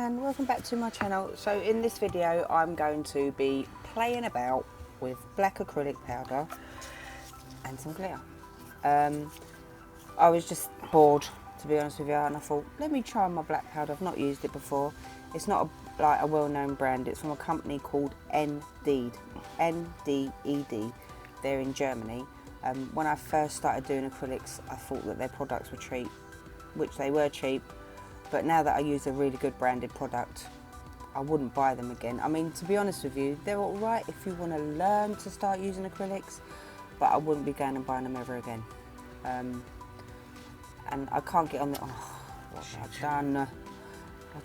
and welcome back to my channel. So in this video I'm going to be playing about with black acrylic powder and some glitter. I was just bored, to be honest with you, and I thought, let me try my black powder. I've not used it before. It's not like a well-known brand. It's from a company called N-D-E-D. They're in Germany. When I first started doing acrylics, I thought that their products were cheap, which they were cheap. But now that I use a really good branded product, I wouldn't buy them again. I mean, to be honest with you, they're all right if you want to learn to start using acrylics, but I wouldn't be going and buying them ever again. And I can't get on the, what have I done?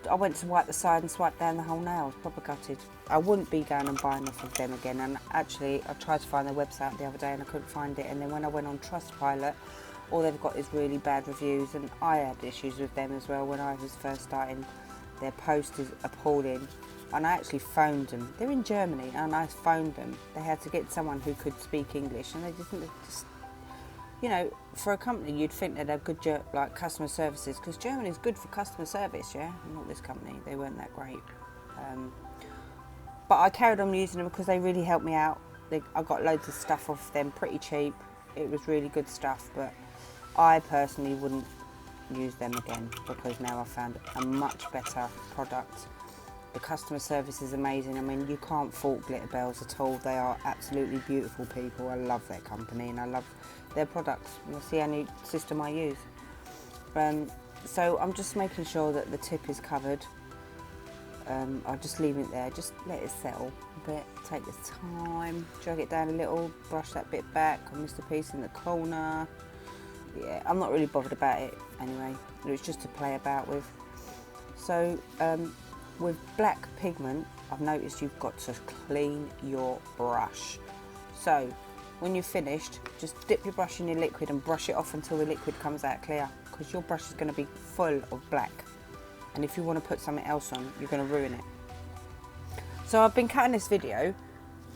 I went to wipe the side and swipe down the whole nail. I was proper gutted. I wouldn't be going and buying off of them again. And actually, I tried to find their website the other day and I couldn't find it. And then when I went on Trustpilot, all they've got is really bad reviews, and I had issues with them as well when I was first starting. Their post is appalling, and I actually phoned them. They're in Germany, and I phoned them. They had to get someone who could speak English, and they just you know, for a company you'd think they'd have good like customer services, because Germany's good for customer service, yeah. Not this company, they weren't that great. But I carried on using them because they really helped me out. I got loads of stuff off them pretty cheap. It was really good stuff, but I personally wouldn't use them again because now I've found a much better product. The customer service is amazing. I mean, you can't fault Glitter Bells at all. They are absolutely beautiful people. I love their company and I love their products. That's the only system I use. So I'm just making sure that the tip is covered. I'll just leave it there, just let it settle a bit, take this time, drag it down a little, brush that bit back. I missed a piece in the corner. Yeah, I'm not really bothered about it anyway. It was just to play about with. So with black pigment, I've noticed you've got to clean your brush. So when you're finished, just dip your brush in your liquid and brush it off until the liquid comes out clear, because your brush is going to be full of black. And if you want to put something else on, you're going to ruin it. So I've been cutting this video,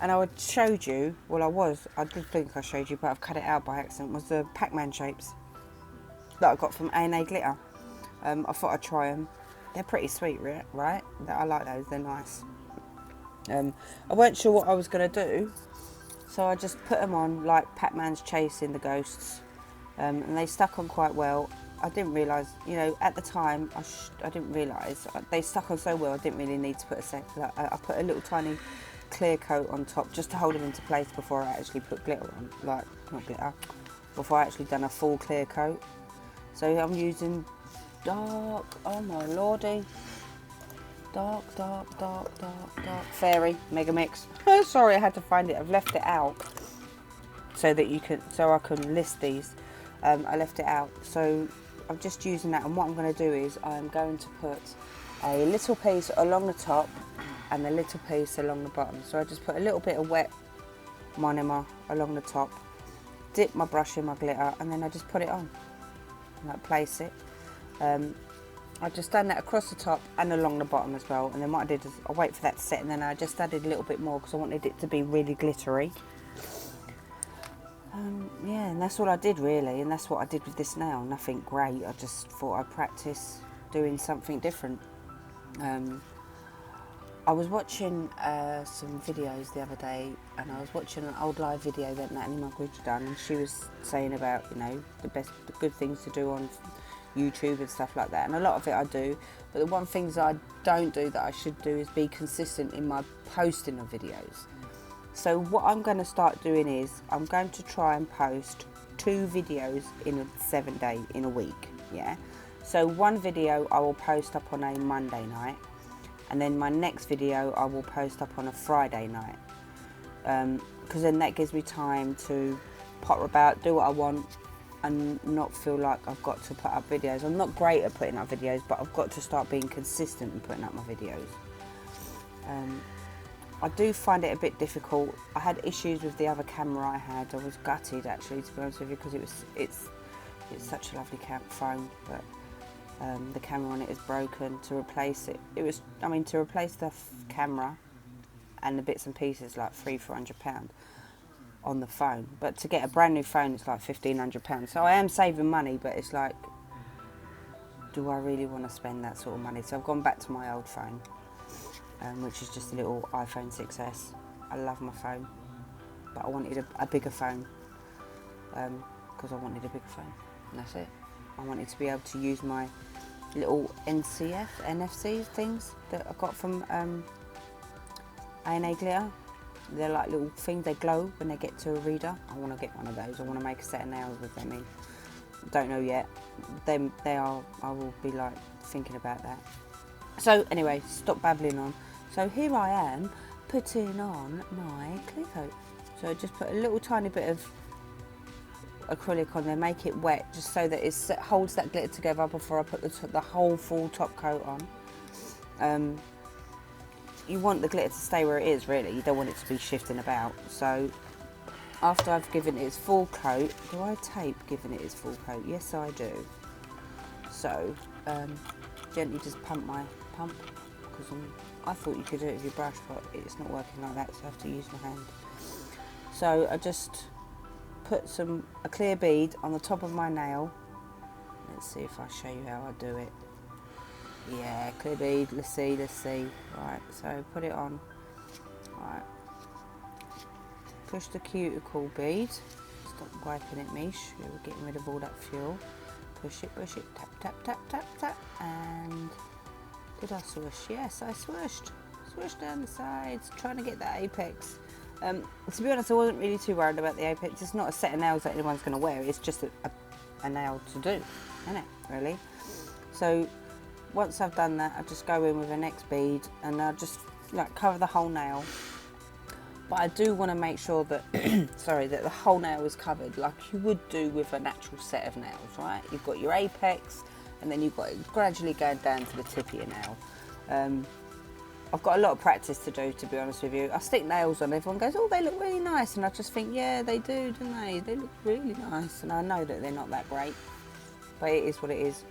and I showed you, I did think I showed you, but I've cut it out by accident, was the Pac-Man shapes that I got from A&A Glitter. I thought I'd try them. They're pretty sweet, right? I like those, they're nice. I weren't sure what I was going to do, so I just put them on like Pac-Man's chasing the ghosts, and they stuck on quite well. I didn't realise, you know, at the time, I didn't realise. They stuck on so well, I didn't really need to put I put a little tiny clear coat on top just to hold them into place before I actually put glitter on. Like, not glitter, before I actually done a full clear coat. So I'm using dark, oh my lordy, dark fairy mega mix. Sorry, I had to find it. I've left it out so that I can list these. I left it out, so I'm just using that, and what I'm going to do is I'm going to put a little piece along the top and a little piece along the bottom. So I just put a little bit of wet monomer along the top, dip my brush in my glitter, and then I just put it on and I place it. I just done that across the top and along the bottom as well, and then what I did is I wait for that to set, and then I just added a little bit more because I wanted it to be really glittery. Yeah, and that's all I did really, and that's what I did with this nail. Nothing great, I just thought I'd practice doing something different. I was watching some videos the other day, and I was watching an old live video that A&A Glitter done, and she was saying about, you know, the good things to do on YouTube and stuff like that, and a lot of it I do, but the one things I don't do that I should do is be consistent in my posting of videos. So what I'm going to start doing is I'm going to try and post 2 videos in a week, yeah. So one video I will post up on a Monday night, and then my next video I will post up on a Friday night, because then that gives me time to pop about, do what I want, and not feel like I've got to put up videos. I'm not great at putting up videos, but I've got to start being consistent in putting up my videos. I do find it a bit difficult. I had issues with the other camera I had. I was gutted actually, to be honest with you, because it's such a lovely phone, but the camera on it is broken. To replace it, to replace the camera and the bits and pieces, like £300-400 on the phone, but to get a brand new phone it's like £1,500. So I am saving money, but it's like do I really want to spend that sort of money? So I've gone back to my old phone, which is just a little iPhone 6S. I love my phone, but I wanted a bigger phone, because I wanted a bigger phone, and that's it. I wanted to be able to use my little NFC things that I got from A&A Glitter. They're like little things, they glow when they get to a reader. I want to get one of those. I want to make a set of nails with them in. Don't know yet. I will be like thinking about that. So anyway, stop babbling on. So here I am putting on my clear coat. So I just put a little tiny bit of acrylic on there, make it wet just so that it holds that glitter together before I put the whole full top coat on. You want the glitter to stay where it is, really. You don't want it to be shifting about. So after I've given it its full coat, do I tape giving it its full coat? Yes, I do. So gently just pump, because I thought you could do it with your brush, but it's not working like that, so I have to use my hand. So I just put a clear bead on the top of my nail. Let's see if I show you how I do it. Yeah, clear bead, let's see. Right, so put it on. Right. Push the cuticle bead. Stop wiping it, Mish. We're getting rid of all that fuel. Push it, tap, and did I swoosh? Yes, I swooshed. Swoosh down the sides, trying to get that apex. To be honest, I wasn't really too worried about the apex. It's not a set of nails that anyone's going to wear. It's just a nail to do, isn't it, really? So once I've done that, I just go in with the next bead and I'll just like cover the whole nail. But I do want to make sure that, that the whole nail is covered like you would do with an actual set of nails, right? You've got your apex and then you've got it gradually going down to the tip of your nail. I've got a lot of practice to do, to be honest with you. I stick nails on, everyone goes, oh, they look really nice. And I just think, yeah, they do, don't they? They look really nice. And I know that they're not that great, but it is what it is.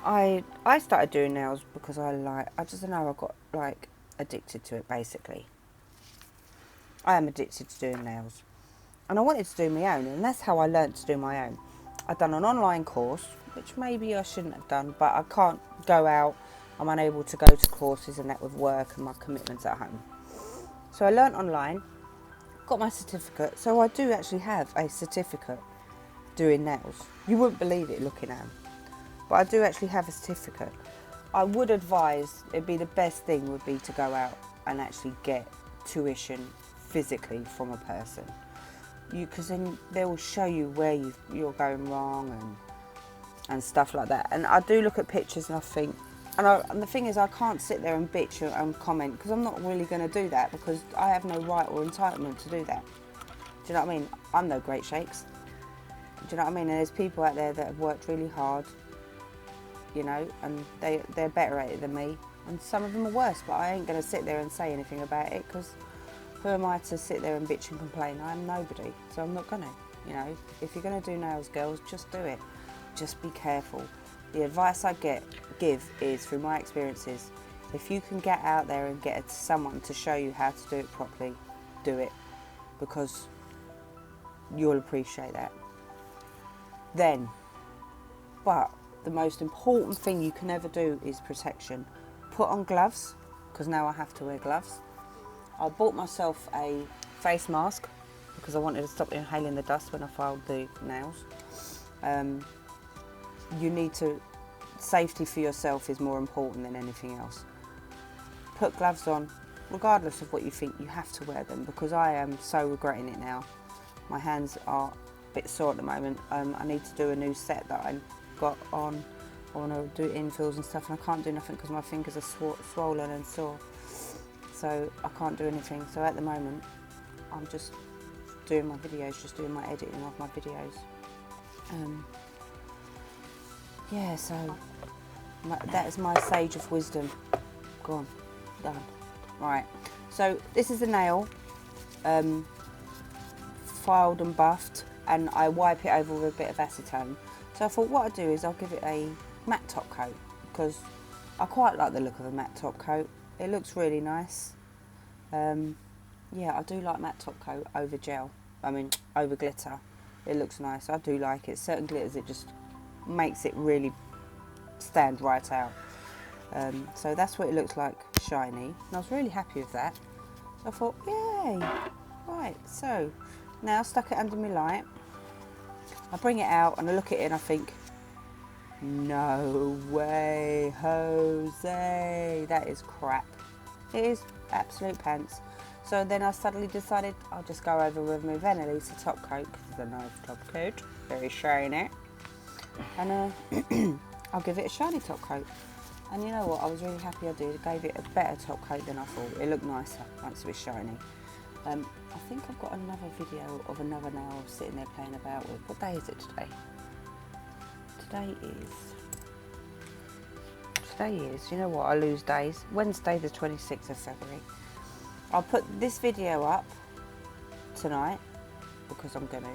I started doing nails because I just know I got like addicted to it, basically. I am addicted to doing nails. And I wanted to do my own, and that's how I learnt to do my own. I've done an online course, which maybe I shouldn't have done, but I can't go out. I'm unable to go to courses and that with work and my commitments at home. So I learnt online, got my certificate. So I do actually have a certificate doing nails. You wouldn't believe it looking at them. But I do actually have a certificate. I would advise, it'd be the best thing would be to go out and actually get tuition physically from a person. Because then they will show you where you're going wrong and stuff like that. And I do look at pictures and I think, and the thing is, I can't sit there and bitch and comment, because I'm not really going to do that, because I have no right or entitlement to do that. Do you know what I mean? I'm no great shakes. Do you know what I mean? And there's people out there that have worked really hard, you know, and they're better at it than me. And some of them are worse, but I ain't going to sit there and say anything about it, because who am I to sit there and bitch and complain? I'm nobody, so I'm not going to, you know. If you're going to do nails, girls, just do it. Just be careful. The advice I give is through my experiences. If you can get out there and get someone to show you how to do it properly, do it, because you'll appreciate that. Then, but the most important thing you can ever do is protection. Put on gloves, because now I have to wear gloves. I bought myself a face mask because I wanted to stop inhaling the dust when I filed the nails. You need to, safety for yourself is more important than anything else. Put gloves on, regardless of what you think, you have to wear them, because I am so regretting it now. My hands are a bit sore at the moment. I need to do a new set that I got on. I want to do infills and stuff, and I can't do nothing because my fingers are swollen and sore. So I can't do anything. So at the moment, I'm just doing my videos, just doing my editing of my videos. Yeah, so that is my sage of wisdom. Gone, done. Right, so this is a nail, filed and buffed, and I wipe it over with a bit of acetone. So I thought what I'd do is I'll give it a matte top coat, because I quite like the look of a matte top coat. It looks really nice. Yeah, I do like matte top coat over over glitter. it looks nice. I do like it. Certain glitters, it just makes it really stand right out. So that's what it looks like, shiny. And I was really happy with that. So I thought, yay! Right, so now I stuck it under my light. I bring it out and I look at it and I think, no way, Jose, that is crap. It is absolute pants. So then I suddenly decided I'll just go over with my Vanillisa top coat, because it's a nice top coat, very shiny. And I'll give it a shiny top coat. And you know what, I was really happy I did. I gave it a better top coat than I thought. It looked nicer once it was shiny. I think I've got another video of another nail I was sitting there playing about with. What day is it today? Today is, you know what, I lose days. Wednesday the 26th of February. I'll put this video up tonight, because I'm going to.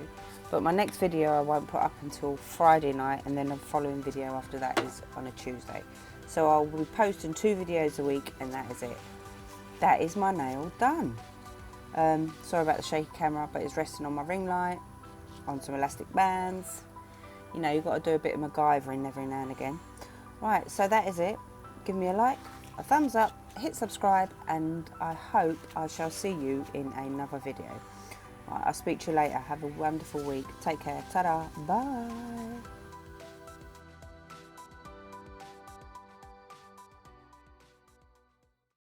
But my next video I won't put up until Friday night, and then the following video after that is on a Tuesday. So I'll be posting 2 videos a week, and that is it. That is my nail done. Sorry about the shaky camera, but it's resting on my ring light, on some elastic bands. You know, you've got to do a bit of MacGyvering every now and again. Right, so that is it. Give me a like, a thumbs up, hit subscribe, and I hope I shall see you in another video. Right, I'll speak to you later. Have a wonderful week. Take care. Ta-da. Bye.